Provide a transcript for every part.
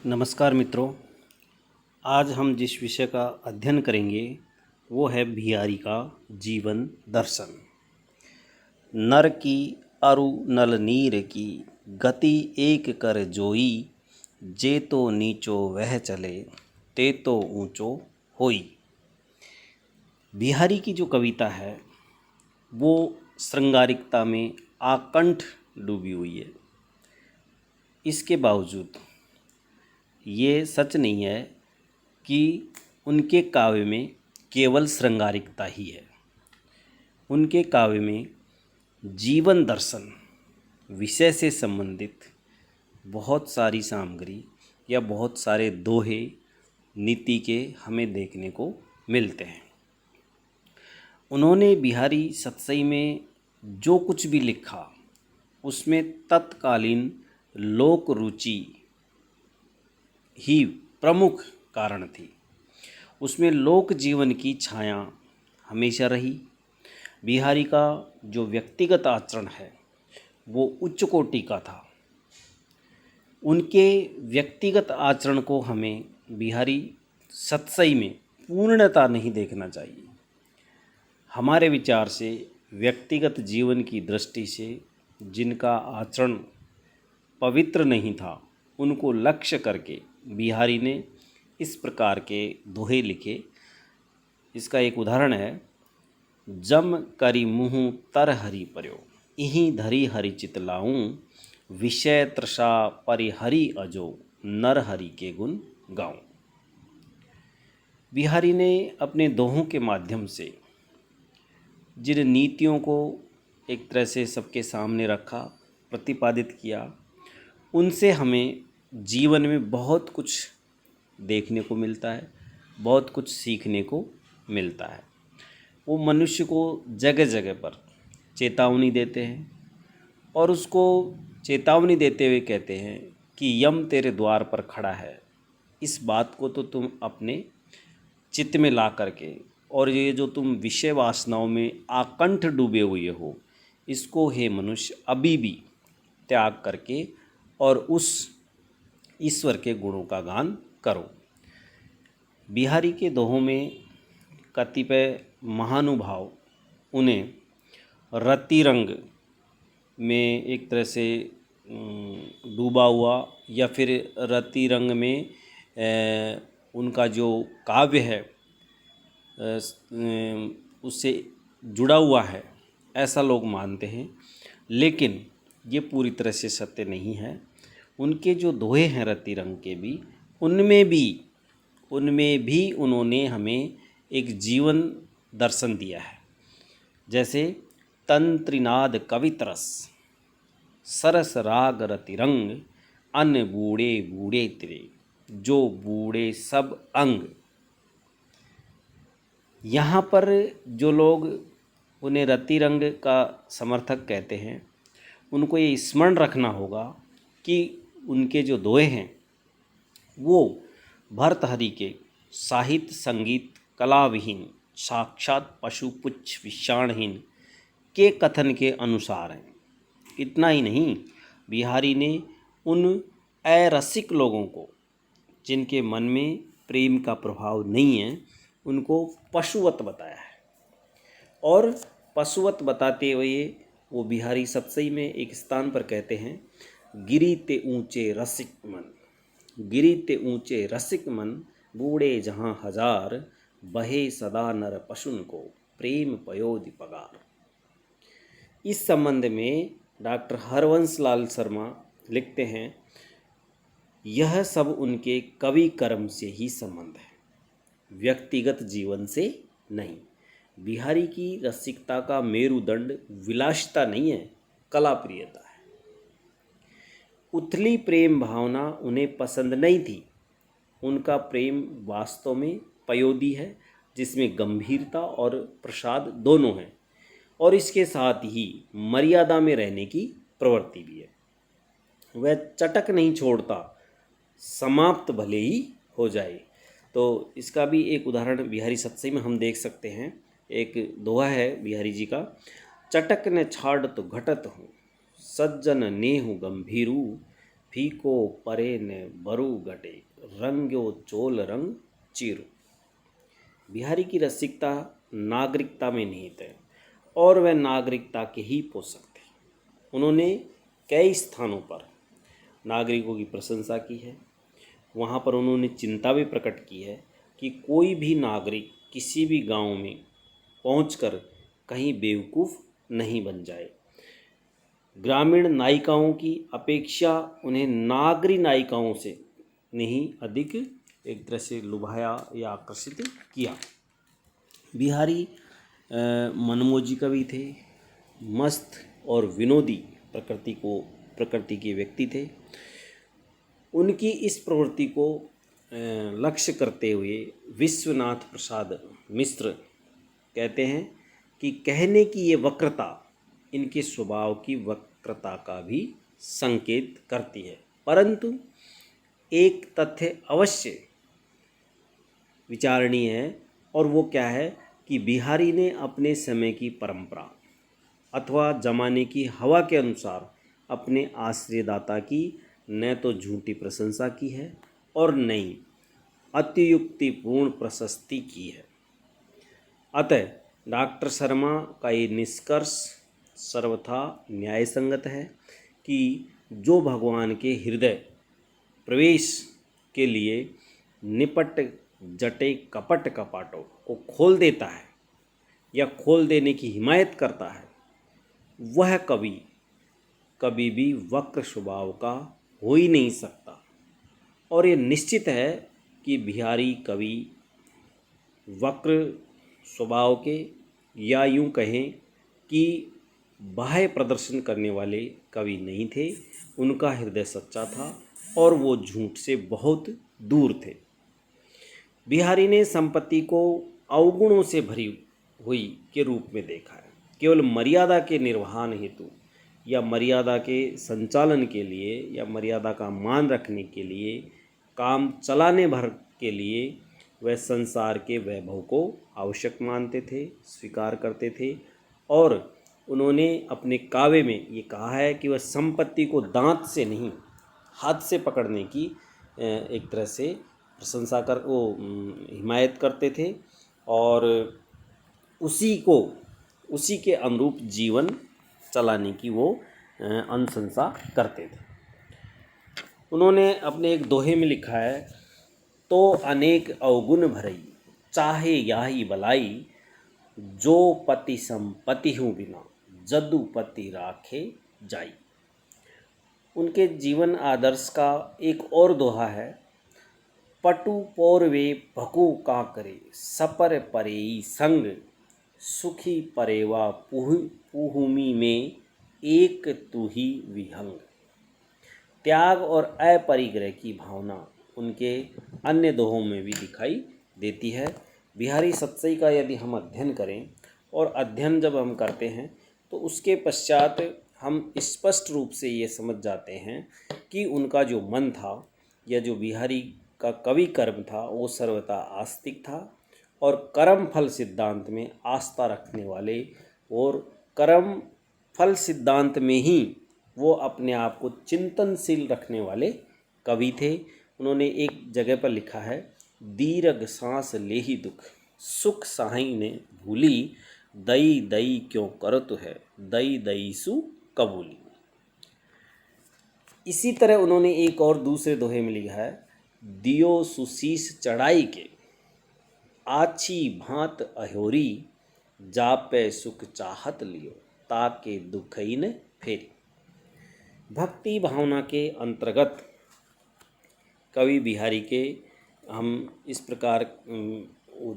नमस्कार मित्रों। आज हम जिस विषय का अध्ययन करेंगे वो है बिहारी का जीवन दर्शन। नर की अरु नल नीर की गति एक कर जोई, जे तो नीचो वह चले ते तो ऊंचो होई। बिहारी की जो कविता है वो श्रृंगारिकता में आकंठ डूबी हुई है। इसके बावजूद ये सच नहीं है कि उनके काव्य में केवल श्रृंगारिकता ही है। उनके काव्य में जीवन दर्शन विषय से संबंधित बहुत सारी सामग्री या बहुत सारे दोहे नीति के हमें देखने को मिलते हैं। उन्होंने बिहारी सतसई में जो कुछ भी लिखा उसमें तत्कालीन लोक रुचि ही प्रमुख कारण थी। उसमें लोक जीवन की छाया हमेशा रही। बिहारी का जो व्यक्तिगत आचरण है वो उच्च कोटि का था। उनके व्यक्तिगत आचरण को हमें बिहारी सतसई में पूर्णता नहीं देखना चाहिए। हमारे विचार से व्यक्तिगत जीवन की दृष्टि से जिनका आचरण पवित्र नहीं था उनको लक्ष्य करके बिहारी ने इस प्रकार के दोहे लिखे। इसका एक उदाहरण है, जम करी मुँह तर हरि पर्यो, इहीं धरी हरि चित लाऊं, विषय तृषा परिहरि अजो, नर हरि के गुण गाऊं। बिहारी ने अपने दोहों के माध्यम से जिन नीतियों को एक तरह से सबके सामने रखा, प्रतिपादित किया, उनसे हमें जीवन में बहुत कुछ देखने को मिलता है, बहुत कुछ सीखने को मिलता है। वो मनुष्य को जगह जगह पर चेतावनी देते हैं और उसको चेतावनी देते हुए कहते हैं कि यम तेरे द्वार पर खड़ा है। इस बात को तो तुम अपने चित्त में ला करके, और ये जो तुम विषय वासनाओं में आकंठ डूबे हुए हो, इसको हे मनुष्य अभी भी त्याग करके और उस ईश्वर के गुणों का गान करो। बिहारी के दोहों में कतिपय महानुभाव उन्हें रति रंग में एक तरह से डूबा हुआ या फिर रति रंग में उनका जो काव्य है उससे जुड़ा हुआ है, ऐसा लोग मानते हैं। लेकिन ये पूरी तरह से सत्य नहीं है। उनके जो दोहे हैं रति रंग के भी, उनमें भी उन्होंने हमें एक जीवन दर्शन दिया है। जैसे तंत्रिनाद कवितरस, सरस राग रति रंग, अन बूढ़े बूढ़े तिरे, जो बूढ़े सब अंग। यहाँ पर जो लोग उन्हें रति रंग का समर्थक कहते हैं, उनको ये स्मरण रखना होगा कि उनके जो दोहे हैं वो भर्तृहरि के साहित्य संगीत कला विहीन, साक्षात पशुपुच्छ विषाणहीन के कथन के अनुसार हैं। इतना ही नहीं, बिहारी ने उन अरसिक लोगों को, जिनके मन में प्रेम का प्रभाव नहीं है, उनको पशुवत बताया है। और पशुवत बताते हुए वो बिहारी सतसई में एक स्थान पर कहते हैं, गिरी ते ऊंचे रसिक मन, गिरी ते ऊंचे रसिक मन, बूढ़े जहाँ हजार, बहे सदा नर पशुन को, प्रेम पयोधि पगार। इस संबंध में डॉक्टर हरवंश लाल शर्मा लिखते हैं, यह सब उनके कवि कर्म से ही संबंध है, व्यक्तिगत जीवन से नहीं। बिहारी की रसिकता का मेरुदंड विलासिता नहीं है, कला प्रियता है। उथली प्रेम भावना उन्हें पसंद नहीं थी। उनका प्रेम वास्तव में पयोधी है, जिसमें गंभीरता और प्रसाद दोनों हैं, और इसके साथ ही मर्यादा में रहने की प्रवृत्ति भी है। वह चटक नहीं छोड़ता, समाप्त भले ही हो जाए। तो इसका भी एक उदाहरण बिहारी सतसई में हम देख सकते हैं। एक दोहा है बिहारी जी का, चटक न छाड़ तो घटत हूँ, सज्जन नेहु गंभीरू, फीको परे ने बरु घटे, रंग्यो चोल रंग चीरू। बिहारी की रसिकता नागरिकता में निहित है और वह नागरिकता के ही पोषक थे। उन्होंने कई स्थानों पर नागरिकों की प्रशंसा की है। वहाँ पर उन्होंने चिंता भी प्रकट की है कि कोई भी नागरिक किसी भी गांव में पहुंचकर कहीं बेवकूफ़ नहीं बन जाए। ग्रामीण नायिकाओं की अपेक्षा उन्हें नागरी नायिकाओं से नहीं अधिक एक तरह से लुभाया या आकर्षित किया। बिहारी मनमोजी कवि थे, मस्त और विनोदी प्रकृति के व्यक्ति थे। उनकी इस प्रवृत्ति को लक्ष्य करते हुए विश्वनाथ प्रसाद मिश्र कहते हैं कि कहने की ये वक्रता इनके स्वभाव की वक्रता का भी संकेत करती है, परंतु एक तथ्य अवश्य विचारणीय है और वो क्या है कि बिहारी ने अपने समय की परंपरा अथवा जमाने की हवा के अनुसार अपने आश्रयदाता की न तो झूठी प्रशंसा की है और न ही अतियुक्तिपूर्ण प्रशस्ति की है। अतः डॉक्टर शर्मा का ये निष्कर्ष सर्वथा न्यायसंगत है कि जो भगवान के हृदय प्रवेश के लिए निपट जटे कपट कपाटों को खोल देता है या खोल देने की हिमायत करता है, वह कवि कभी भी वक्र स्वभाव का हो ही नहीं सकता। और ये निश्चित है कि बिहारी कवि वक्र स्वभाव के या यूं कहें कि बाह्य प्रदर्शन करने वाले कवि नहीं थे। उनका हृदय सच्चा था और वो झूठ से बहुत दूर थे। बिहारी ने संपत्ति को अवगुणों से भरी हुई के रूप में देखा है। केवल मर्यादा के निर्वहन हेतु या मर्यादा के संचालन के लिए या मर्यादा का मान रखने के लिए, काम चलाने भर के लिए वह संसार के वैभव को आवश्यक मानते थे, स्वीकार करते थे। और उन्होंने अपने काव्य में ये कहा है कि वह संपत्ति को दांत से नहीं हाथ से पकड़ने की एक तरह से प्रशंसा कर वो हिमायत करते थे और उसी के अनुरूप जीवन चलाने की वो अनुशंसा करते थे। उन्होंने अपने एक दोहे में लिखा है, तो अनेक अवगुण भरई चाहे याही बलाई, जो पति संपत्ति हूँ बिना जदु पति राखे जाई। उनके जीवन आदर्श का एक और दोहा है, पटु पौरवे भकु का करे सपर परेई संग, सुखी परेवा पुहुमी में एक तू ही विहंग। त्याग और अपरिग्रह की भावना उनके अन्य दोहों में भी दिखाई देती है। बिहारी सत्सई का यदि हम अध्ययन करें और अध्ययन जब हम करते हैं तो उसके पश्चात हम स्पष्ट रूप से ये समझ जाते हैं कि उनका जो मन था या जो बिहारी का कवि कर्म था वो सर्वथा आस्तिक था और कर्म फल सिद्धांत में आस्था रखने वाले और कर्म फल सिद्धांत में ही वो अपने आप को चिंतनशील रखने वाले कवि थे। उन्होंने एक जगह पर लिखा है, दीर्घ सांस ले ही दुख सुख साहीं ने भूली, दई दई क्यों करत है दई दई सु कबूली। इसी तरह उन्होंने एक और दूसरे दोहे में लिखा है, दियो सुशीस चढ़ाई के आछी भांत अहोरी, जापे सुख चाहत लियो ताके दुखई न फेरी। भक्ति भावना के अंतर्गत कवि बिहारी के हम इस प्रकार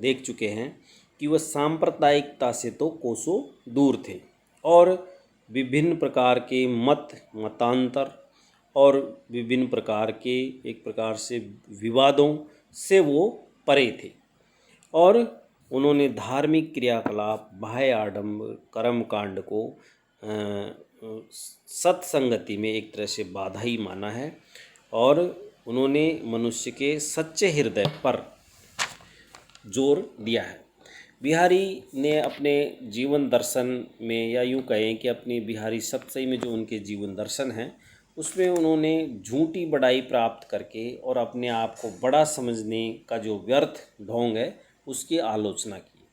देख चुके हैं कि वह सांप्रदायिकता से तो कोसों दूर थे और विभिन्न प्रकार के मतांतर और विभिन्न प्रकार के एक प्रकार से विवादों से वो परे थे और उन्होंने धार्मिक क्रियाकलाप, बाह्य आडंबर, कर्मकांड को सत्संगति में एक तरह से बाधा ही माना है और उन्होंने मनुष्य के सच्चे हृदय पर जोर दिया है। बिहारी ने अपने जीवन दर्शन में या यूँ कहें कि अपनी बिहारी सत्सई में जो उनके जीवन दर्शन हैं उसमें उन्होंने झूठी बड़ाई प्राप्त करके और अपने आप को बड़ा समझने का जो व्यर्थ ढोंग है उसकी आलोचना की।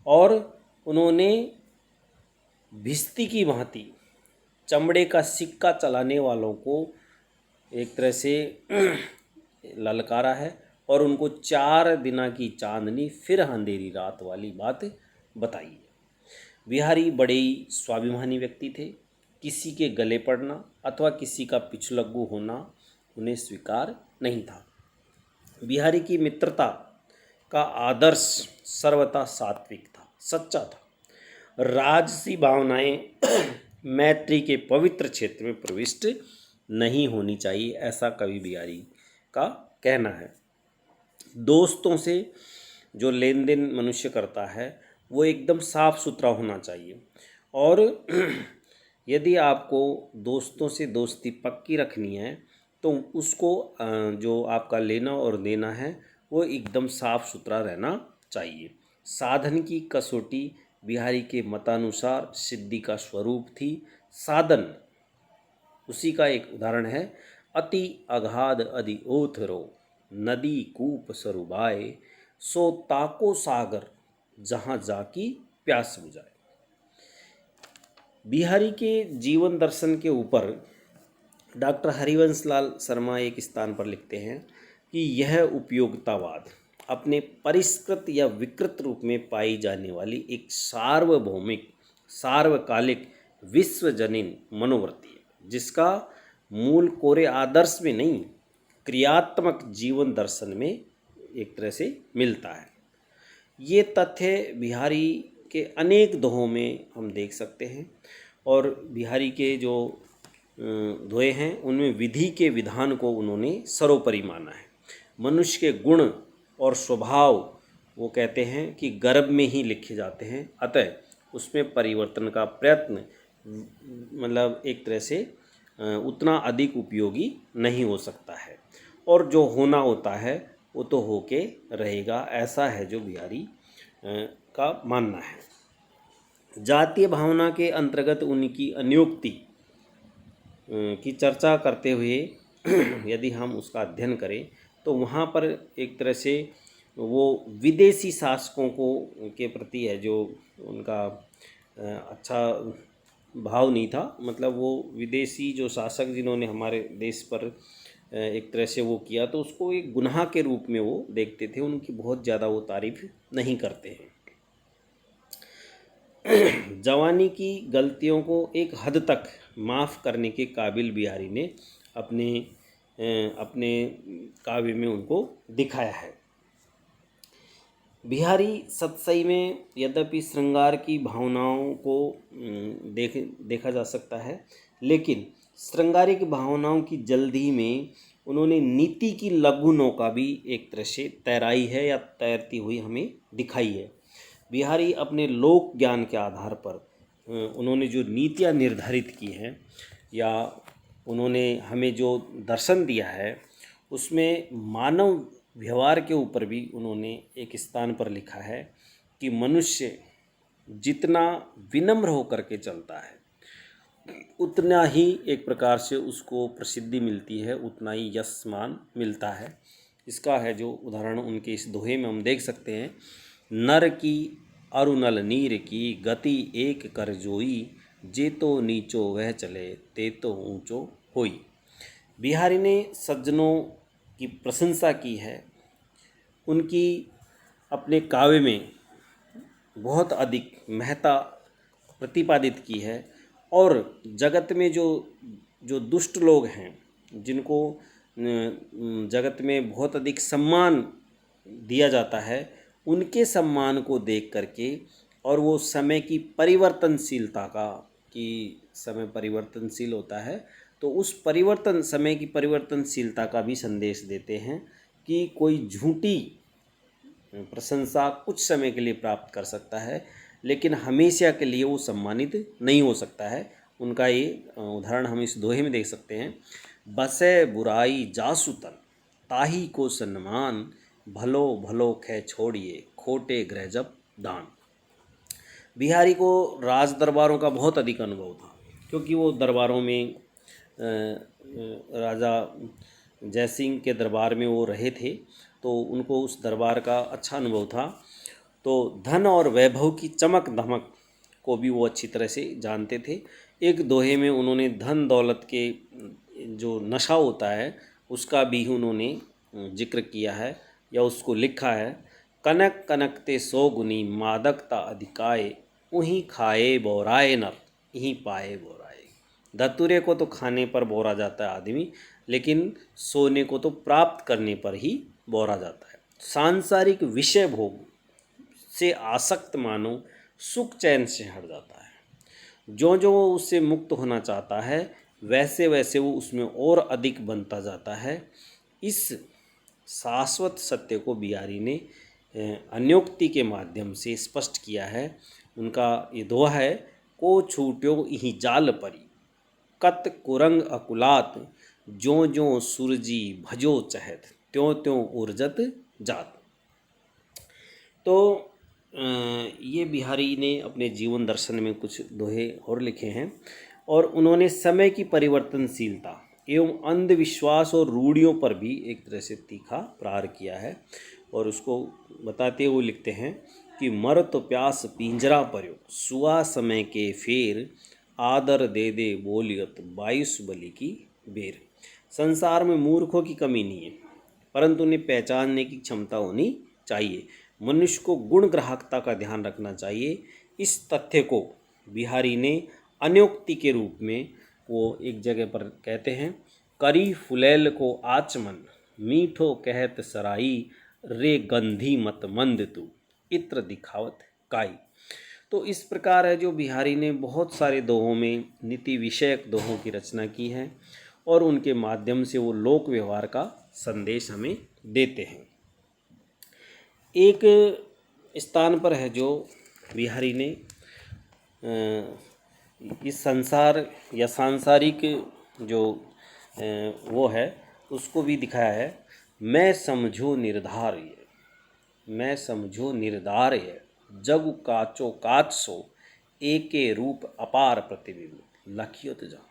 और उन्होंने भिस्ती की भांति चमड़े का सिक्का चलाने वालों को एक तरह से ललकारा है और उनको 4 दिना की चांदनी फिर अंधेरी रात वाली बात बताई है। बिहारी बड़े ही स्वाभिमानी व्यक्ति थे। किसी के गले पड़ना अथवा किसी का पिछलग्गू होना उन्हें स्वीकार नहीं था। बिहारी की मित्रता का आदर्श सर्वथा सात्विक था, सच्चा था। राजसी भावनाएं मैत्री के पवित्र क्षेत्र में प्रविष्ट नहीं होनी चाहिए, ऐसा कवि बिहारी का कहना है। दोस्तों से जो लेन देन मनुष्य करता है वो एकदम साफ सुथरा होना चाहिए। और यदि आपको दोस्तों से दोस्ती पक्की रखनी है तो उसको जो आपका लेना और देना है वो एकदम साफ सुथरा रहना चाहिए। साधन की कसौटी बिहारी के मतानुसार सिद्धि का स्वरूप थी। साधन उसी का एक उदाहरण है। अति अगाध अधि ओथरो नदी कूप सरुबाए सो ताको सागर जहाँ जाकी प्यास बुझाए। बिहारी के जीवन दर्शन के ऊपर डॉक्टर हरिवंश लाल शर्मा एक स्थान पर लिखते हैं कि यह उपयोगितावाद अपने परिष्कृत या विकृत रूप में पाई जाने वाली एक सार्वभौमिक सार्वकालिक विश्वजनीन मनोवृत्ति है, जिसका मूल कोरे आदर्श में नहीं क्रियात्मक जीवन दर्शन में एक तरह से मिलता है। ये तथ्य बिहारी के अनेक दोहों में हम देख सकते हैं। और बिहारी के जो दोहे हैं उनमें विधि के विधान को उन्होंने सर्वोपरि माना है। मनुष्य के गुण और स्वभाव वो कहते हैं कि गर्भ में ही लिखे जाते हैं, अतः उसमें परिवर्तन का प्रयत्न मतलब एक तरह से उतना अधिक उपयोगी नहीं हो सकता है। और जो होना होता है वो तो होके रहेगा, ऐसा है जो बिहारी का मानना है। जातीय भावना के अंतर्गत उनकी अनुक्ति की चर्चा करते हुए यदि हम उसका अध्ययन करें तो वहाँ पर एक तरह से वो विदेशी शासकों को के प्रति है जो उनका अच्छा भाव नहीं था। मतलब वो विदेशी जो शासक जिन्होंने हमारे देश पर एक तरह से वो किया तो उसको एक गुनाह के रूप में वो देखते थे, उनकी बहुत ज़्यादा वो तारीफ नहीं करते हैं। जवानी की गलतियों को एक हद तक माफ़ करने के काबिल बिहारी ने अपने काव्य में उनको दिखाया है। बिहारी सतसई में यद्यपि श्रृंगार की भावनाओं को देखा जा सकता है, लेकिन श्रृंगारिक भावनाओं की जल्दी में उन्होंने नीति की लघु नौका भी एक तरह से तैराई है या तैरती हुई हमें दिखाई है। बिहारी अपने लोक ज्ञान के आधार पर उन्होंने जो नीतियाँ निर्धारित की हैं या उन्होंने हमें जो दर्शन दिया है उसमें मानव व्यवहार के ऊपर भी उन्होंने एक स्थान पर लिखा है कि मनुष्य जितना विनम्र होकर के चलता है उतना ही एक प्रकार से उसको प्रसिद्धि मिलती है, उतना ही यश मान मिलता है। इसका है जो उदाहरण उनके इस दोहे में हम देख सकते हैं। नर की अरुणल नीर की गति एक कर जोई जे तो नीचो वह चले ते तो ऊंचो होई। बिहारी ने सज्जनों की प्रशंसा की है, उनकी अपने काव्य में बहुत अधिक महत्ता प्रतिपादित की है। और जगत में जो दुष्ट लोग हैं जिनको जगत में बहुत अधिक सम्मान दिया जाता है, उनके सम्मान को देख करके और वो समय की परिवर्तनशीलता का कि समय परिवर्तनशील होता है तो उस समय की परिवर्तनशीलता का भी संदेश देते हैं कि कोई झूठी प्रशंसा कुछ समय के लिए प्राप्त कर सकता है लेकिन हमेशा के लिए वो सम्मानित नहीं हो सकता है। उनका ये उदाहरण हम इस दोहे में देख सकते हैं। बसे बुराई जासुतन ताही को सम्मान भलो भलो खे छोड़िए खोटे गृह जब दान। बिहारी को राज दरबारों का बहुत अधिक अनुभव था क्योंकि वो दरबारों में राजा जयसिंह के दरबार में वो रहे थे, तो उनको उस दरबार का अच्छा अनुभव था। तो धन और वैभव की चमक धमक को भी वो अच्छी तरह से जानते थे। एक दोहे में उन्होंने धन दौलत के जो नशा होता है उसका भी उन्होंने जिक्र किया है या उसको लिखा है। कनक कनकते सौ गुनी मादकता अधिकाए, उहीं खाए बोराए नर, यहीं पाए बोराए। धतूरे को तो खाने पर बोरा जाता है आदमी, लेकिन सोने को तो प्राप्त करने पर ही बोरा जाता है। सांसारिक विषय भोग से आसक्त मानव सुख चैन से हट जाता है। जो जो वो उससे मुक्त होना चाहता है वैसे वैसे वो उसमें और अधिक बनता जाता है। इस शाश्वत सत्य को बिहारी ने अन्योक्ति के माध्यम से स्पष्ट किया है। उनका ये दोहा है, को छूट्यो इही जाल परी, कत कुरंग अकुलात, ज्यों ज्यों सूरजी भजो चहत, त्यों त्यों उर्जत जात। तो ये बिहारी ने अपने जीवन दर्शन में कुछ दोहे और लिखे हैं, और उन्होंने समय की परिवर्तनशीलता एवं अंधविश्वास और रूढ़ियों पर भी एक तरह से तीखा प्रहार किया है। और उसको बताते हुए लिखते हैं कि मर तो प्यास पिंजरा पर्यो, सुआ समय के फेर, आदर दे दे बोलियत बायुस बलि की बेर। संसार में मूर्खों की कमी नहीं है, परंतु उन्हें पहचानने की क्षमता होनी चाहिए। मनुष्य को गुण ग्राहकता का ध्यान रखना चाहिए। इस तथ्य को बिहारी ने अन्योक्ति के रूप में वो एक जगह पर कहते हैं, करी फुलैल को आचमन, मीठो कहत सराई, रे गंधी मत मंद तू, इत्र दिखावत काई। तो इस प्रकार है जो बिहारी ने बहुत सारे दोहों में नीति विषयक दोहों की रचना की है, और उनके माध्यम से वो लोक व्यवहार का संदेश हमें देते हैं। एक स्थान पर है जो बिहारी ने इस संसार या सांसारिक जो वो है उसको भी दिखाया है। मैं समझो निर्धार ये, मैं समझो निर्धार ये, जग काचो काच सो, एके रूप अपार प्रतिबिंब, लखियत जा।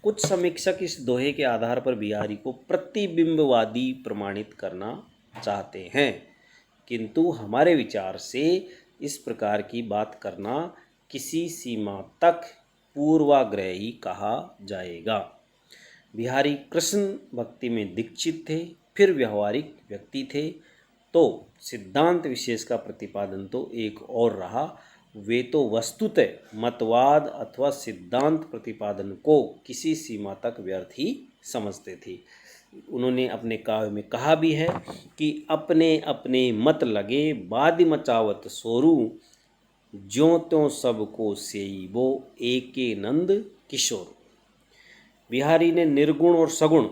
कुछ समीक्षक इस दोहे के आधार पर बिहारी को प्रतिबिंबवादी प्रमाणित करना चाहते हैं, किंतु हमारे विचार से इस प्रकार की बात करना किसी सीमा तक पूर्वाग्रही कहा जाएगा। बिहारी कृष्ण भक्ति में दीक्षित थे, फिर व्यवहारिक व्यक्ति थे, तो सिद्धांत विशेष का प्रतिपादन तो एक और रहा। वे तो वस्तुतः मतवाद अथवा सिद्धांत प्रतिपादन को किसी सीमा तक व्यर्थ ही समझते थे। उन्होंने अपने काव्य में कहा भी है कि अपने अपने मत लगे बादि मचावत सोरू, ज्यों त्यों सबको सेई वो एके नंद किशोर। बिहारी ने निर्गुण और सगुण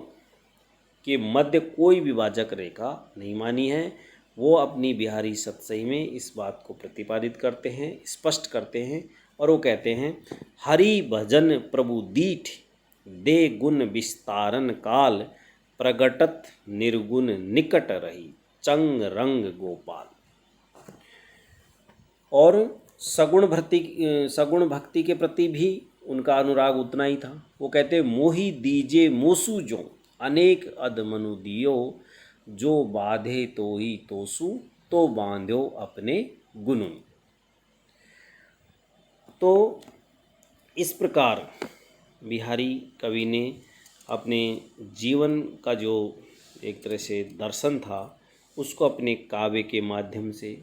के मध्य कोई विभाजक रेखा नहीं मानी है। वो अपनी बिहारी सतसई में इस बात को प्रतिपादित करते हैं, स्पष्ट करते हैं, और वो कहते हैं, हरि भजन प्रभु दीठ, दे गुण विस्तारन काल, प्रगटत निर्गुण निकट रही, चंग रंग गोपाल। और सगुण भक्ति के प्रति भी उनका अनुराग उतना ही था। वो कहते, मोहि दीजे मोसु जो, अनेक अध मनु दियो, जो बाधे तो ही तोसु, तो बांध्यो अपने गुनुन। तो इस प्रकार बिहारी कवि ने अपने जीवन का जो एक तरह से दर्शन था उसको अपने काव्य के माध्यम से,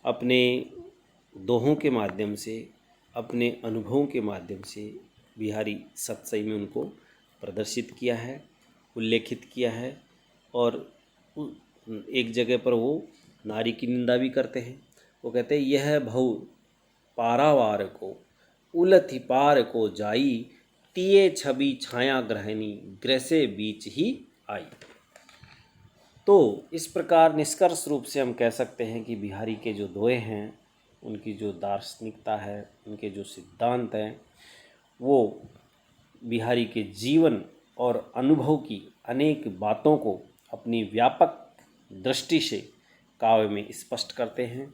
अपने दोहों के माध्यम से, अपने अनुभवों के माध्यम से बिहारी सतसई में उनको प्रदर्शित किया है, उल्लेखित किया है। और एक जगह पर वो नारी की निंदा भी करते हैं। वो कहते हैं, यह भव पारावार को, उलथि पार को जाई, तिये छवि छाया ग्रहणी, ग्रह से बीच ही आई। तो इस प्रकार निष्कर्ष रूप से हम कह सकते हैं कि बिहारी के जो दोहे हैं, उनकी जो दार्शनिकता है, उनके जो सिद्धांत हैं, वो बिहारी के जीवन और अनुभव की अनेक बातों को अपनी व्यापक दृष्टि से काव्य में स्पष्ट करते हैं।